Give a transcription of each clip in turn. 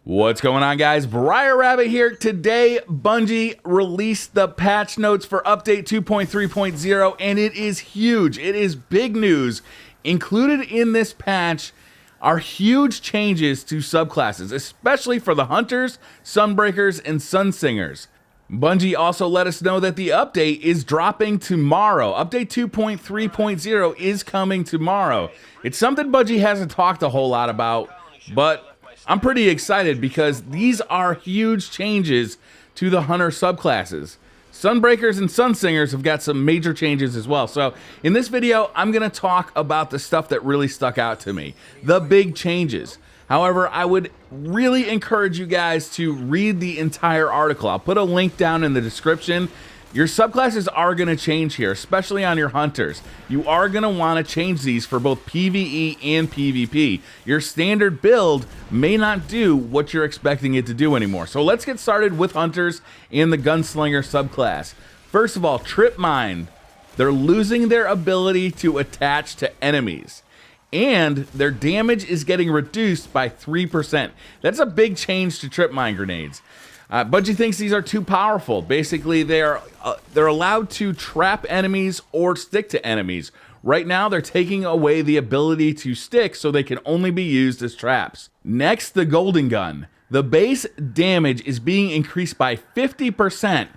What's going on, guys? Briar Rabbit here. Today, Bungie released the patch notes for update 2.3.0, and it is huge. It is big news. Included in this patch are huge changes to subclasses, especially for the Hunters, Sunbreakers, and Sunsingers. Bungie also let us know that the update is dropping tomorrow. Update 2.3.0 is coming tomorrow. It's something Bungie hasn't talked a whole lot about, but I'm pretty excited because these are huge changes to the Hunter subclasses. Sunbreakers and Sunsingers have got some major changes as well. So in this video, I'm going to talk about the stuff that really stuck out to me, the big changes. However, I would really encourage you guys to read the entire article. I'll put a link down in the description. Your subclasses are going to change here, especially on your Hunters. You are going to want to change these for both PvE and PvP. Your standard build may not do what you're expecting it to do anymore. So let's get started with Hunters and the Gunslinger subclass. First of all, Tripmine. They're losing their ability to attach to enemies, and their damage is getting reduced by 3%. That's a big change to Tripmine grenades. Bungie thinks these are too powerful. Basically, they're allowed to trap enemies or stick to enemies. Right now, they're taking away the ability to stick, so they can only be used as traps. Next, the Golden Gun. The base damage is being increased by 50%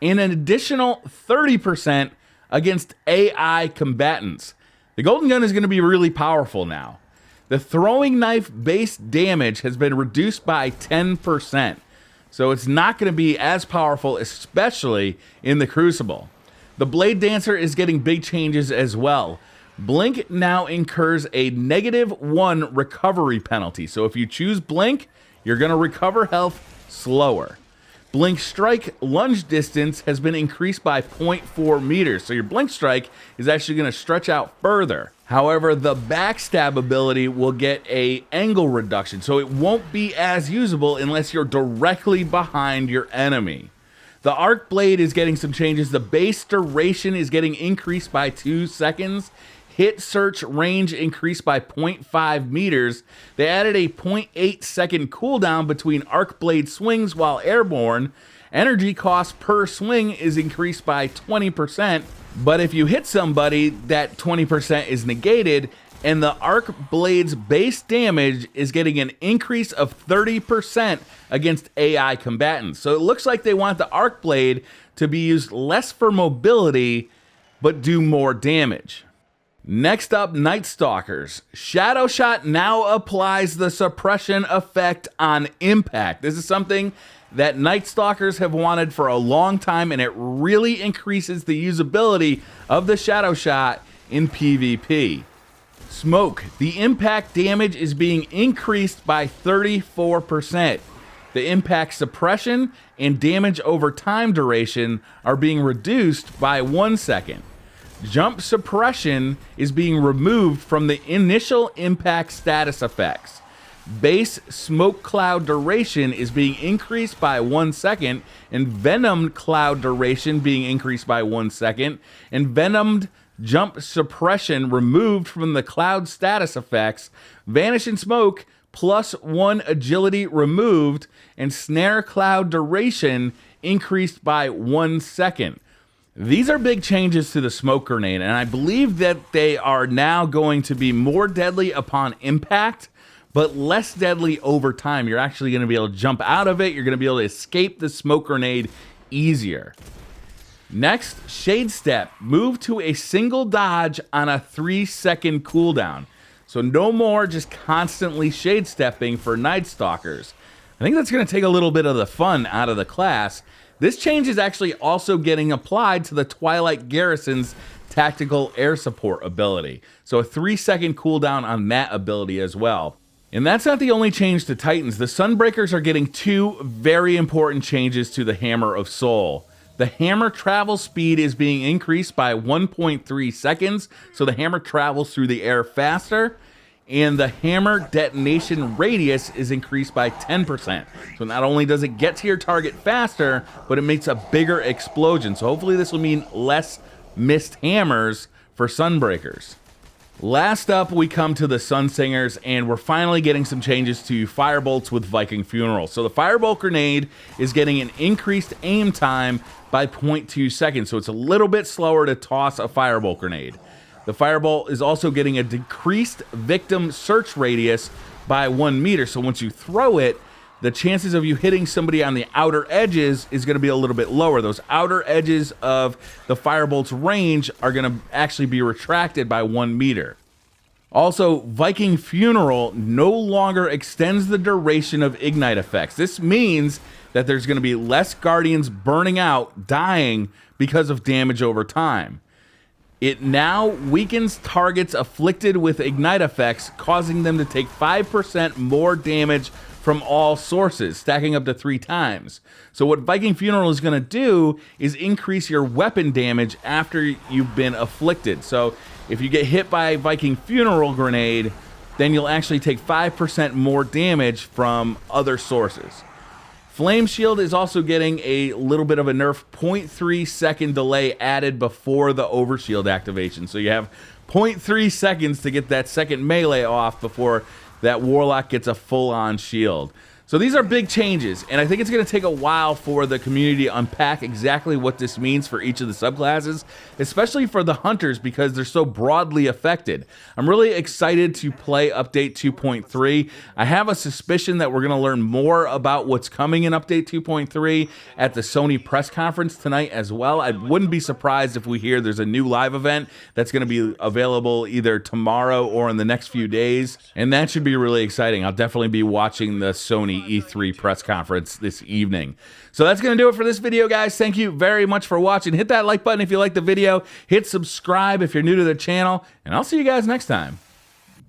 and an additional 30% against AI combatants. The Golden Gun is going to be really powerful now. The throwing knife base damage has been reduced by 10%. So it's not going to be as powerful, especially in the Crucible. The Blade Dancer is getting big changes as well. Blink now incurs a -1 recovery penalty. So if you choose Blink, you're going to recover health slower. Blink Strike lunge distance has been increased by 0.4 meters. So your Blink Strike is actually going to stretch out further. However, the backstab ability will get an angle reduction, so it won't be as usable unless you're directly behind your enemy. The Arc Blade is getting some changes. The base duration is getting increased by 2 seconds. Hit search range increased by 0.5 meters. They added a 0.8 second cooldown between Arc Blade swings while airborne. Energy cost per swing is increased by 20%. But if you hit somebody, that 20% is negated, and the Arc Blade's base damage is getting an increase of 30% against AI combatants. So it looks like they want the Arc Blade to be used less for mobility, but do more damage. Next up, Night Stalkers. Shadow Shot now applies the suppression effect on impact. This is something that Night Stalkers have wanted for a long time, and it really increases the usability of the Shadow Shot in PvP. Smoke. The impact damage is being increased by 34%. The impact suppression and damage over time duration are being reduced by 1 second. Jump suppression is being removed from the initial impact status effects. Base smoke cloud duration is being increased by 1 second, and venomed cloud duration being increased by 1 second, and venomed jump suppression removed from the cloud status effects. Vanish and smoke +1 agility removed, and snare cloud duration increased by 1 second. These are big changes to the smoke grenade, and I believe that they are now going to be more deadly upon impact, but less deadly over time. You're actually going to be able to jump out of it. You're going to be able to escape the smoke grenade easier. Next, Shade Step. Move to a single dodge on a 3-second cooldown. So no more just constantly shade stepping for Night Stalkers. I think that's going to take a little bit of the fun out of the class. This change is actually also getting applied to the Twilight Garrison's tactical air support ability. So a 3-second cooldown on that ability as well. And that's not the only change to Titans. The Sunbreakers are getting 2 very important changes to the Hammer of Soul. The hammer travel speed is being increased by 1.3 seconds, so the hammer travels through the air faster, and the hammer detonation radius is increased by 10%. So not only does it get to your target faster, but it makes a bigger explosion. So hopefully this will mean less missed hammers for Sunbreakers. Last up, we come to the Sunsingers, and we're finally getting some changes to Firebolts with Viking Funeral. So the Firebolt Grenade is getting an increased aim time by 0.2 seconds, so it's a little bit slower to toss a Firebolt Grenade. The Firebolt is also getting a decreased victim search radius by 1 meter, so once you throw it, the chances of you hitting somebody on the outer edges is going to be a little bit lower. Those outer edges of the Firebolt's range are going to actually be retracted by 1 meter. Also, Viking Funeral no longer extends the duration of ignite effects. This means that there's going to be less Guardians burning out, dying because of damage over time. It now weakens targets afflicted with ignite effects, causing them to take 5% more damage from all sources, stacking up to 3 times. So what Viking Funeral is going to do is increase your weapon damage after you've been afflicted. So if you get hit by a Viking Funeral grenade, then you'll actually take 5% more damage from other sources. Flame Shield is also getting a little bit of a nerf 0.3 second delay added before the Overshield activation. So you have 0.3 seconds to get that second melee off before that Warlock gets a full-on shield. So these are big changes, and I think it's going to take a while for the community to unpack exactly what this means for each of the subclasses, especially for the Hunters because they're so broadly affected. I'm really excited to play Update 2.3. I have a suspicion that we're going to learn more about what's coming in Update 2.3 at the Sony press conference tonight as well. I wouldn't be surprised if we hear there's a new live event that's going to be available either tomorrow or in the next few days, and that should be really exciting. I'll definitely be watching the Sony E3 press conference this evening. So that's going to do it for this video, guys. Thank you very much for watching. Hit that like button if you like the video. Hit subscribe if you're new to the channel, and I'll see you guys next time.